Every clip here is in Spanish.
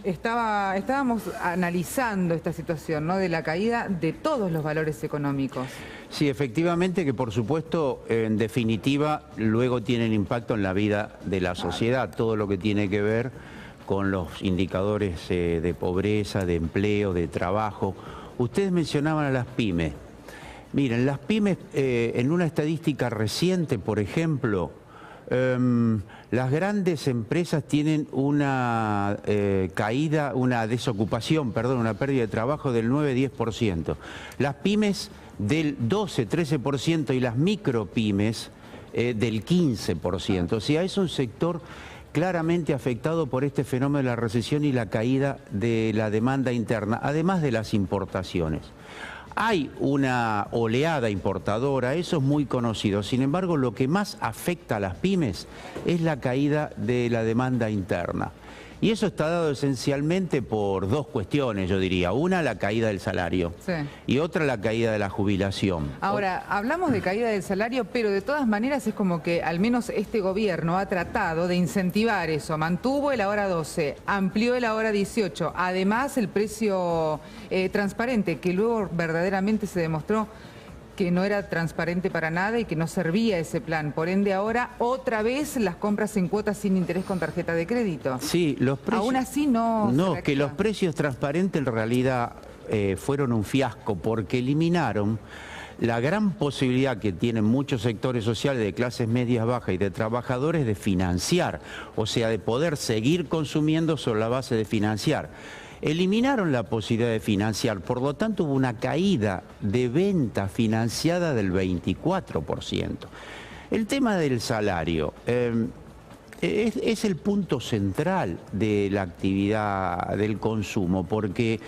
estábamos analizando esta situación, ¿no?, de la caída de todos los valores económicos. Sí, efectivamente que por supuesto, en definitiva, luego tienen impacto en la vida de la sociedad, todo lo que tiene que ver con los indicadores de pobreza, de empleo, de trabajo. Ustedes mencionaban a las pymes. Miren, las pymes, en una estadística reciente, por ejemplo, las grandes empresas tienen una caída, una desocupación, perdón, una pérdida de trabajo del 9-10%. Las pymes del 12-13% y las micropymes del 15%. O sea, es un sector claramente afectado por este fenómeno de la recesión y la caída de la demanda interna, además de las importaciones. Hay una oleada importadora, eso es muy conocido. Sin embargo, lo que más afecta a las pymes es la caída de la demanda interna. Y eso está dado esencialmente por dos cuestiones, yo diría. Una, la caída del salario, sí, y otra, la caída de la jubilación. Ahora, hablamos de caída del salario, pero de todas maneras es como que al menos este gobierno ha tratado de incentivar eso. Mantuvo el ahora 12, amplió el ahora 18. Además, el precio transparente, que luego verdaderamente se demostró que no era transparente para nada y que no servía ese plan. Por ende, ahora otra vez las compras en cuotas sin interés con tarjeta de crédito. Sí, los precios... Aún así no... No, que los precios transparentes en realidad fueron un fiasco porque eliminaron la gran posibilidad que tienen muchos sectores sociales de clases medias bajas y de trabajadores de financiar, o sea, de poder seguir consumiendo sobre la base de financiar. Eliminaron la posibilidad de financiar, por lo tanto hubo una caída de venta financiada del 24%. El tema del salario es el punto central de la actividad del consumo, porque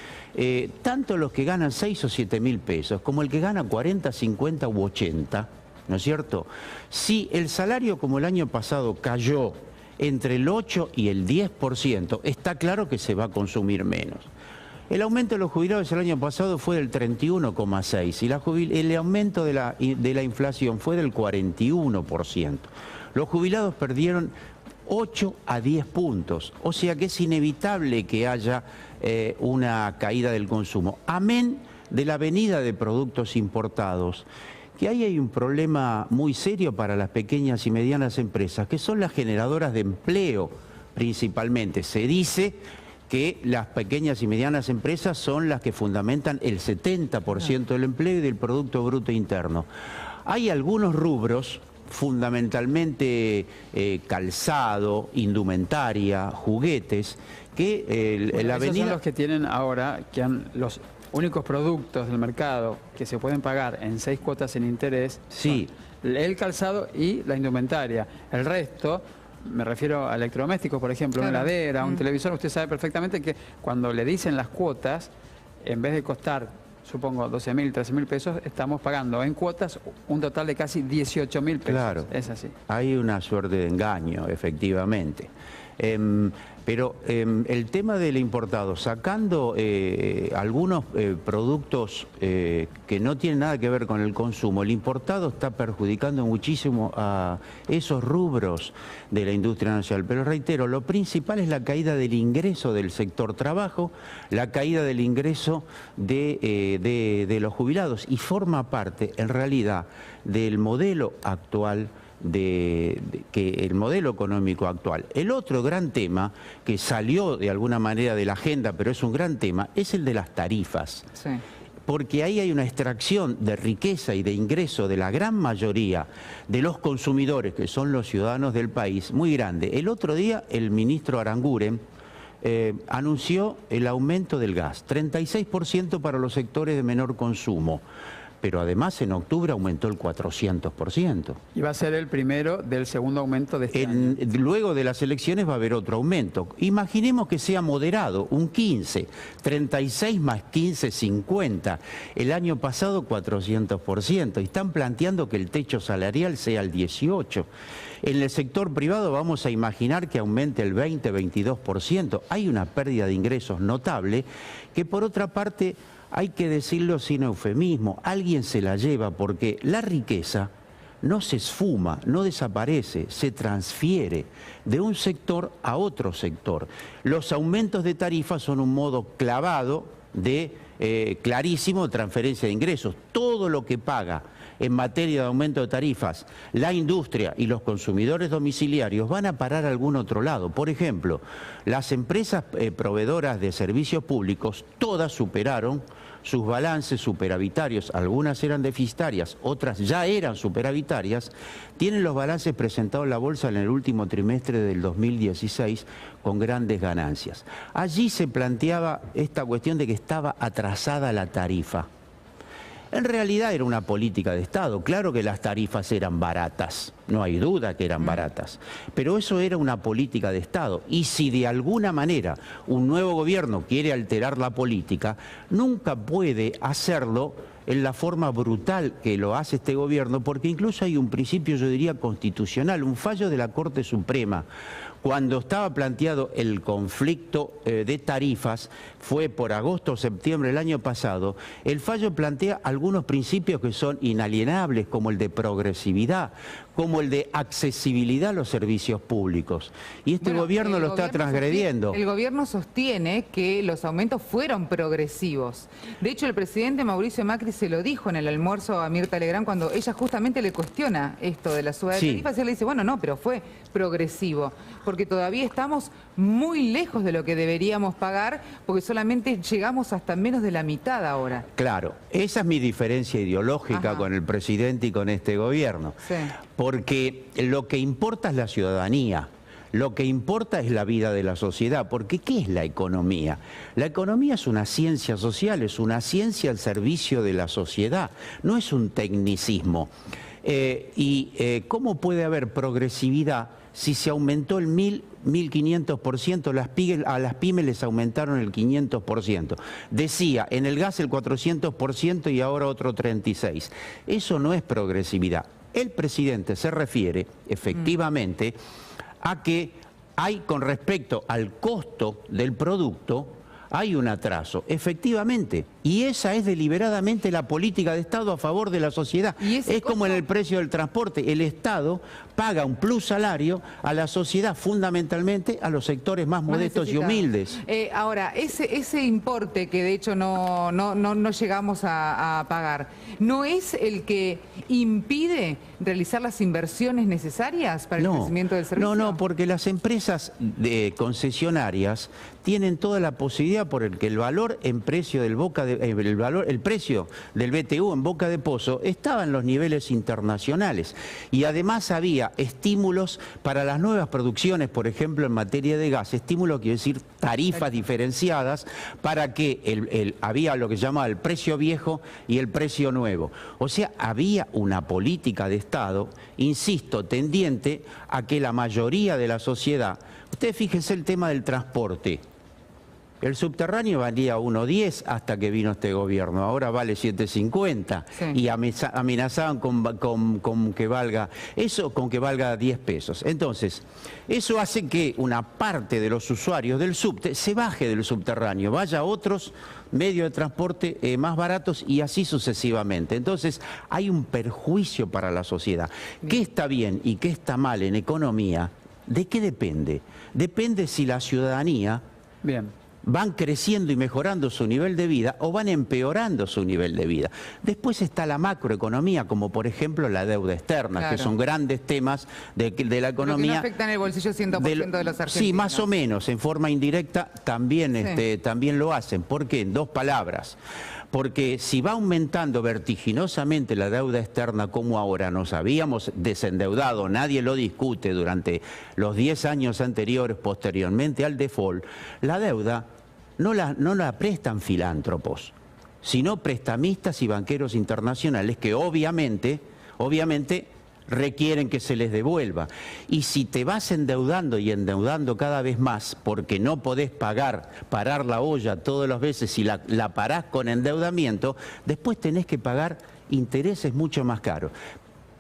tanto los que ganan 6 o 7 mil pesos como el que gana 40, 50 u 80, ¿no es cierto? Si el salario como el año pasado cayó entre el 8 y el 10%, está claro que se va a consumir menos. El aumento de los jubilados el año pasado fue del 31,6% y el aumento de la inflación fue del 41%. Los jubilados perdieron 8 a 10 puntos, o sea que es inevitable que haya una caída del consumo. Amén de la venida de productos importados, que ahí hay un problema muy serio para las pequeñas y medianas empresas, que son las generadoras de empleo principalmente. Se dice que las pequeñas y medianas empresas son las que fundamentan el 70% del empleo y del Producto Bruto Interno. Hay algunos rubros, fundamentalmente calzado, indumentaria, juguetes, que la avenida... Esos son los que tienen ahora, que han los únicos productos del mercado que se pueden pagar en 6 cuotas sin interés, sí, son el calzado y la indumentaria. El resto, me refiero a electrodomésticos, por ejemplo, claro, una heladera, un televisor. Usted sabe perfectamente que cuando le dicen las cuotas, en vez de costar, supongo, 12.000, 13.000 pesos, estamos pagando en cuotas un total de casi 18.000 pesos. Claro, es así. Hay una suerte de engaño, efectivamente. Pero el tema del importado, sacando algunos productos que no tienen nada que ver con el consumo, el importado está perjudicando muchísimo a esos rubros de la industria nacional. Pero reitero, lo principal es la caída del ingreso del sector trabajo, la caída del ingreso de los jubilados, y forma parte, en realidad, del modelo actual, el modelo económico actual. El otro gran tema que salió de alguna manera de la agenda, pero es un gran tema, es el de las tarifas. Sí. Porque ahí hay una extracción de riqueza y de ingreso de la gran mayoría de los consumidores, que son los ciudadanos del país, muy grande. El otro día el ministro Aranguren anunció el aumento del gas, 36% para los sectores de menor consumo. Pero además en octubre aumentó el 400%. Y va a ser el primero del segundo aumento de este año. Luego de las elecciones va a haber otro aumento. Imaginemos que sea moderado, un 15, 36 más 15, 50. El año pasado 400%. Y están planteando que el techo salarial sea el 18%. En el sector privado vamos a imaginar que aumente el 20, 22%. Hay una pérdida de ingresos notable que, por otra parte, hay que decirlo sin eufemismo, alguien se la lleva, porque la riqueza no se esfuma, no desaparece, se transfiere de un sector a otro sector. Los aumentos de tarifas son un modo clavado de clarísimo de transferencia de ingresos. Todo lo que paga en materia de aumento de tarifas la industria y los consumidores domiciliarios van a parar a algún otro lado. Por ejemplo, las empresas proveedoras de servicios públicos todas superaron sus balances superavitarios, algunas eran deficitarias, otras ya eran superavitarias, tienen los balances presentados en la bolsa en el último trimestre del 2016 con grandes ganancias. Allí se planteaba esta cuestión de que estaba atrasada la tarifa. En realidad era una política de Estado. Claro que las tarifas eran baratas, no hay duda que eran baratas, pero eso era una política de Estado. Y si de alguna manera un nuevo gobierno quiere alterar la política, nunca puede hacerlo en la forma brutal que lo hace este gobierno, porque incluso hay un principio, yo diría, constitucional, un fallo de la Corte Suprema. Cuando estaba planteado el conflicto de tarifas, fue por agosto o septiembre del año pasado, el fallo plantea algunos principios que son inalienables, como el de progresividad, como el de accesibilidad a los servicios públicos. Y este gobierno lo está transgrediendo. El gobierno sostiene que los aumentos fueron progresivos. De hecho, el presidente Mauricio Macri se lo dijo en el almuerzo a Mirta Legrand cuando ella justamente le cuestiona esto de la suba de tarifas, y él le dice, bueno, no, pero fue progresivo, porque todavía estamos muy lejos de lo que deberíamos pagar, porque solamente llegamos hasta menos de la mitad ahora. Claro, esa es mi diferencia ideológica con el presidente y con este gobierno. Sí. Porque lo que importa es la ciudadanía, lo que importa es la vida de la sociedad, porque ¿qué es la economía? La economía es una ciencia social, es una ciencia al servicio de la sociedad, no es un tecnicismo. ¿Cómo puede haber progresividad si se aumentó el 1.500%, a las pymes les aumentaron el 500%? Decía, en el gas el 400% y ahora otro 36%. Eso no es progresividad. El presidente se refiere, efectivamente, a que hay, con respecto al costo del producto, hay un atraso, efectivamente, y esa es deliberadamente la política de Estado a favor de la sociedad. Es como en el precio del transporte, el Estado paga un plus salario a la sociedad, fundamentalmente a los sectores más modestos y humildes. Ahora, ese importe que de hecho no llegamos a pagar, ¿no es el que impide realizar las inversiones necesarias para el crecimiento del servicio? No, porque las empresas concesionarias tienen toda la posibilidad por el que el valor en precio del el precio del BTU en Boca de Pozo estaba en los niveles internacionales, y además había estímulos para las nuevas producciones, por ejemplo en materia de gas, estímulos quiere decir tarifas diferenciadas para que había lo que se llamaba el precio viejo y el precio nuevo. O sea, había una política de Estado, insisto, tendiente a que la mayoría de la sociedad, ustedes fíjense el tema del transporte. El subterráneo valía 1.10 hasta que vino este gobierno, ahora vale 7.50 y amenazaban con que valga 10 pesos. Entonces, eso hace que una parte de los usuarios del subte se baje del subterráneo, vaya a otros medios de transporte más baratos y así sucesivamente. Entonces, hay un perjuicio para la sociedad. ¿Qué está bien y qué está mal en economía? ¿De qué depende? Depende si la ciudadanía van creciendo y mejorando su nivel de vida o van empeorando su nivel de vida. Después está la macroeconomía, como por ejemplo la deuda externa, que son grandes temas de la economía. Pero que no afectan el bolsillo 100% de los argentinos. Sí, más o menos, en forma indirecta también, también lo hacen. ¿Por qué? En dos palabras. Porque si va aumentando vertiginosamente la deuda externa como ahora, nos habíamos desendeudado, nadie lo discute, durante los 10 años anteriores, posteriormente al default, la deuda no la prestan filántropos, sino prestamistas y banqueros internacionales que obviamente requieren que se les devuelva. Y si te vas endeudando y endeudando cada vez más porque no podés parar la olla todas las veces y la parás con endeudamiento, después tenés que pagar intereses mucho más caros.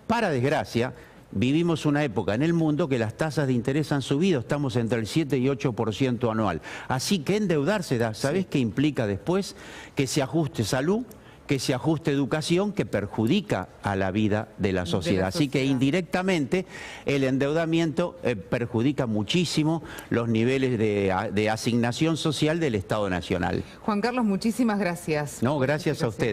Para desgracia, vivimos una época en el mundo que las tasas de interés han subido, estamos entre el 7 y 8% anual. Así que endeudarse, ¿sabés qué implica después? Que se ajuste salud, que se ajuste educación que perjudica a la vida de la sociedad. Así que indirectamente el endeudamiento perjudica muchísimo los niveles de asignación social del Estado Nacional. Juan Carlos, muchísimas gracias. No, gracias a ustedes.